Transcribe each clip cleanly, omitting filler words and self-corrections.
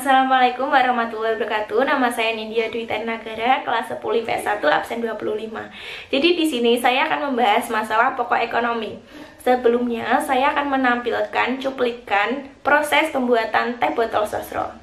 Assalamualaikum warahmatullahi wabarakatuh. Nama saya Nindya Dwi Nagara, kelas 10 IPS 1 absen 25. Jadi di sini saya akan membahas masalah pokok ekonomi. Sebelumnya saya akan menampilkan cuplikan proses pembuatan teh botol sosro.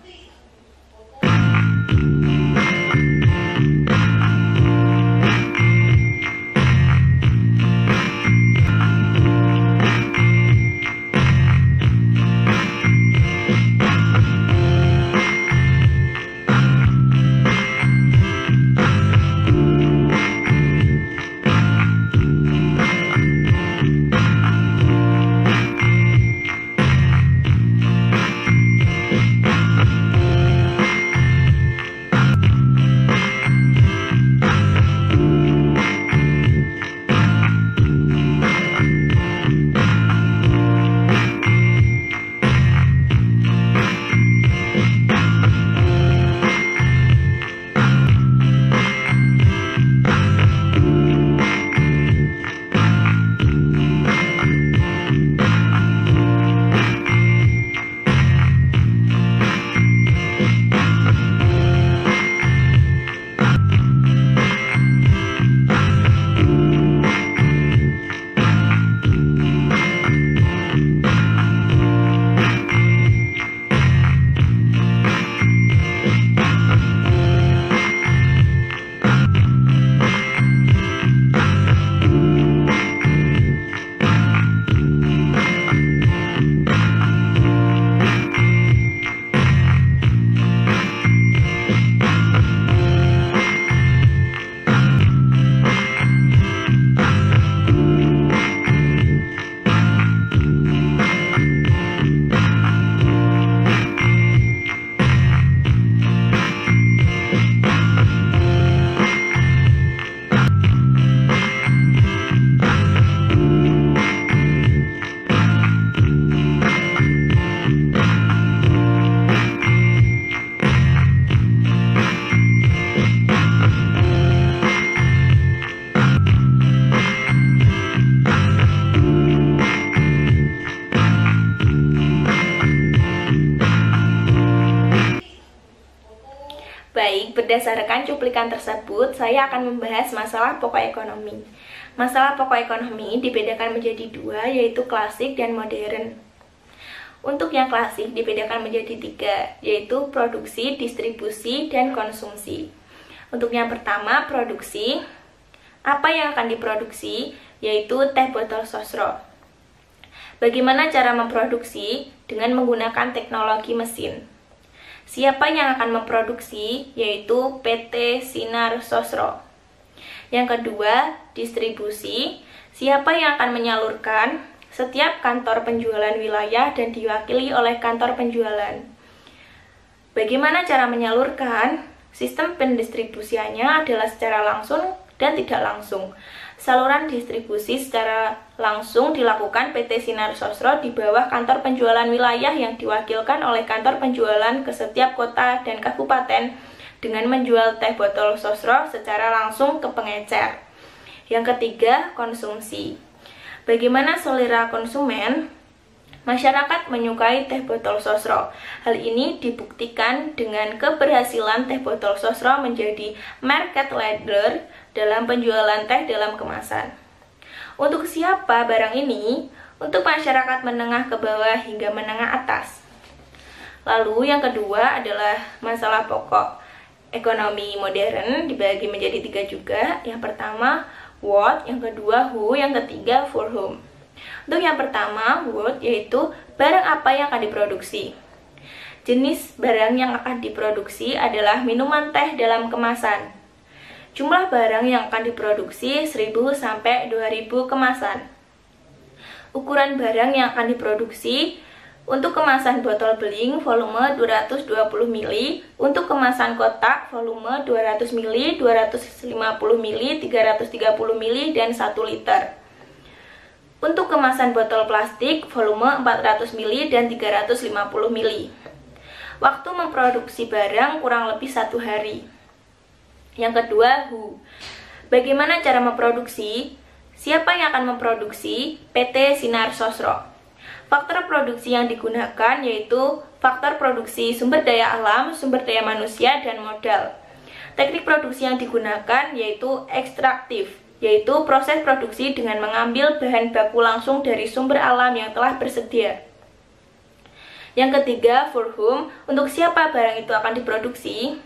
Baik, berdasarkan cuplikan tersebut, saya akan membahas masalah pokok ekonomi. Masalah pokok ekonomi dibedakan menjadi dua, yaitu klasik dan modern. Untuk yang klasik dibedakan menjadi tiga, yaitu produksi, distribusi, dan konsumsi. Untuk yang pertama, produksi. Apa yang akan diproduksi? Yaitu teh botol sosro. Bagaimana cara memproduksi? Dengan menggunakan teknologi mesin. Siapa yang akan memproduksi? Yaitu PT Sinar Sosro. Yang kedua, distribusi. Siapa yang akan menyalurkan? Setiap kantor penjualan wilayah dan diwakili oleh kantor penjualan. Bagaimana cara menyalurkan? Sistem pendistribusiannya adalah secara langsung dan tidak langsung. Saluran distribusi secara langsung dilakukan PT Sinar Sosro di bawah kantor penjualan wilayah yang diwakilkan oleh kantor penjualan ke setiap kota dan kabupaten dengan menjual teh botol sosro secara langsung ke pengecer. Yang ketiga, konsumsi. Bagaimana selera konsumen? Masyarakat menyukai teh botol sosro. Hal ini dibuktikan dengan keberhasilan teh botol sosro menjadi market leader dalam penjualan teh dalam kemasan. Untuk siapa barang ini? Untuk masyarakat menengah ke bawah hingga menengah atas. Lalu yang kedua adalah masalah pokok ekonomi modern, dibagi menjadi tiga juga. Yang pertama, what, yang kedua, who, yang ketiga, for whom. Untuk yang pertama, what, yaitu barang apa yang akan diproduksi. Jenis barang yang akan diproduksi adalah minuman teh dalam kemasan. Jumlah barang yang akan diproduksi 1000 sampai 2000 kemasan. Ukuran barang yang akan diproduksi untuk kemasan botol beling volume 220 ml, untuk kemasan kotak volume 200 ml, 250 ml, 330 ml, dan 1 liter. Untuk kemasan botol plastik volume 400 ml dan 350 ml. Waktu memproduksi barang kurang lebih 1 hari. Yang kedua, who. Bagaimana cara memproduksi? Siapa yang akan memproduksi? PT Sinar Sosro. Faktor produksi yang digunakan yaitu faktor produksi sumber daya alam, sumber daya manusia, dan modal. Teknik produksi yang digunakan yaitu ekstraktif, yaitu proses produksi dengan mengambil bahan baku langsung dari sumber alam yang telah bersedia. Yang ketiga, for whom, untuk siapa barang itu akan diproduksi.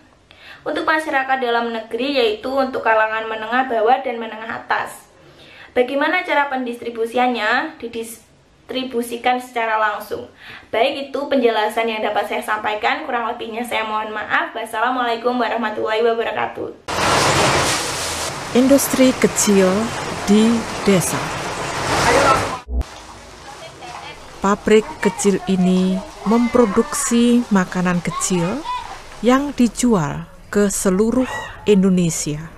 Untuk masyarakat dalam negeri, yaitu untuk kalangan menengah bawah dan menengah atas. Bagaimana cara pendistribusiannya? Didistribusikan secara langsung. Baik, itu penjelasan yang dapat saya sampaikan, kurang lebihnya saya mohon maaf. Wassalamualaikum warahmatullahi wabarakatuh. Industri kecil di desa. Pabrik kecil ini memproduksi makanan kecil yang dijual ke seluruh Indonesia.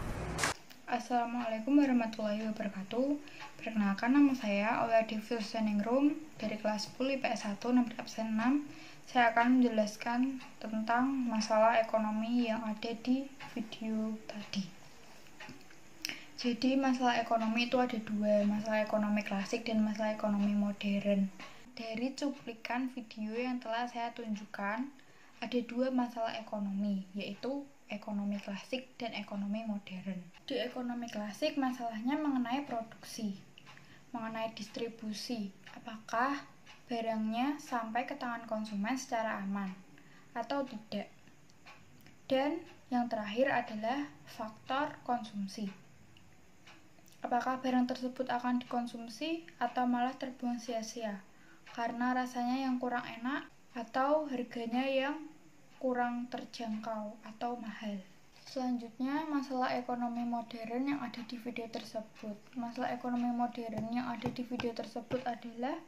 Assalamualaikum warahmatullahi wabarakatuh. Perkenalkan, nama saya Aulia Devil Seningrum dari kelas 10 IPS 1 nomor absen 6. Saya akan menjelaskan tentang masalah ekonomi yang ada di video tadi. Jadi masalah ekonomi itu ada dua, masalah ekonomi klasik dan masalah ekonomi modern. Dari cuplikan video yang telah saya tunjukkan, ada dua masalah ekonomi, yaitu ekonomi klasik dan ekonomi modern. Di ekonomi klasik, masalahnya mengenai produksi, mengenai distribusi, apakah barangnya sampai ke tangan konsumen secara aman atau tidak. Dan yang terakhir adalah faktor konsumsi. Apakah barang tersebut akan dikonsumsi atau malah terbuang sia-sia karena rasanya yang kurang enak atau harganya yang kurang terjangkau atau mahal. Selanjutnya, masalah ekonomi modern yang ada di video tersebut. Masalah ekonomi modern yang ada di video tersebut adalah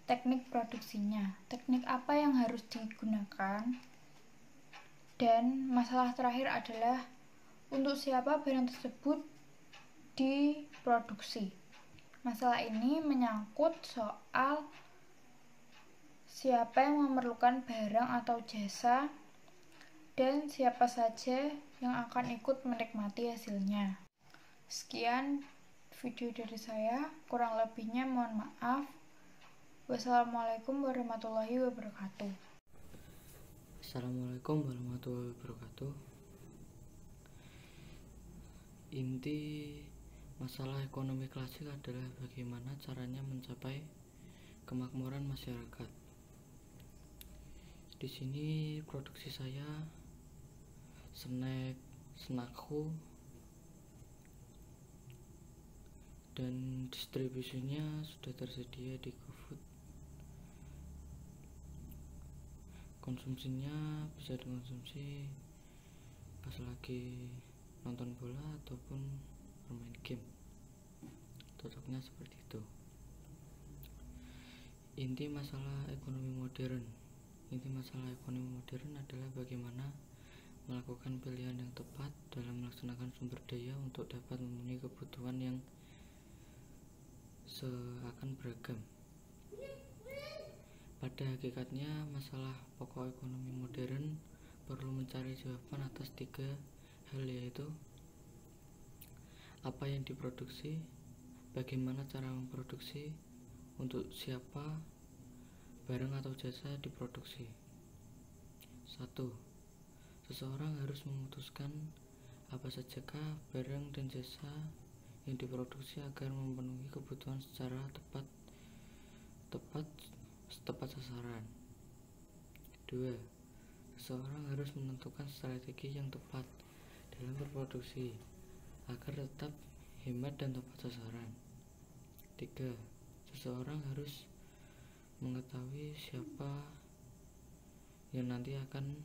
teknik produksinya. Teknik apa yang harus digunakan? Dan masalah terakhir adalah untuk siapa barang tersebut diproduksi. Masalah ini menyangkut soal siapa yang memerlukan barang atau jasa dan siapa saja yang akan ikut menikmati hasilnya. Sekian video dari saya, kurang lebihnya mohon maaf. Wassalamualaikum warahmatullahi wabarakatuh. Assalamualaikum warahmatullahi wabarakatuh. Inti masalah ekonomi klasik adalah bagaimana caranya mencapai kemakmuran masyarakat. Di sini produksi saya snackku dan distribusinya sudah tersedia di GoFood. Konsumsinya bisa dikonsumsi pas lagi nonton bola ataupun bermain game. Cocoknya seperti itu. Inti masalah ekonomi modern adalah bagaimana melakukan pilihan yang tepat dalam melaksanakan sumber daya untuk dapat memenuhi kebutuhan yang seakan beragam. Pada hakikatnya, masalah pokok ekonomi modern perlu mencari jawaban atas tiga hal, yaitu apa yang diproduksi, bagaimana cara memproduksi, untuk siapa barang atau jasa diproduksi. 1. Seseorang harus memutuskan apa sajakah barang dan jasa yang diproduksi agar memenuhi kebutuhan secara tepat sasaran. 2. Seseorang harus menentukan strategi yang tepat dalam berproduksi agar tetap hemat dan tepat sasaran. 3. Seseorang harus mengetahui siapa yang nanti akan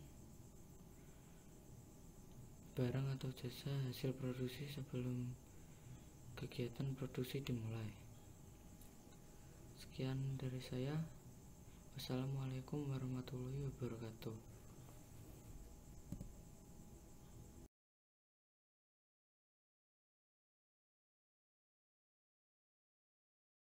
barang atau jasa hasil produksi sebelum kegiatan produksi dimulai. Sekian dari saya. Wassalamualaikum warahmatullahi wabarakatuh.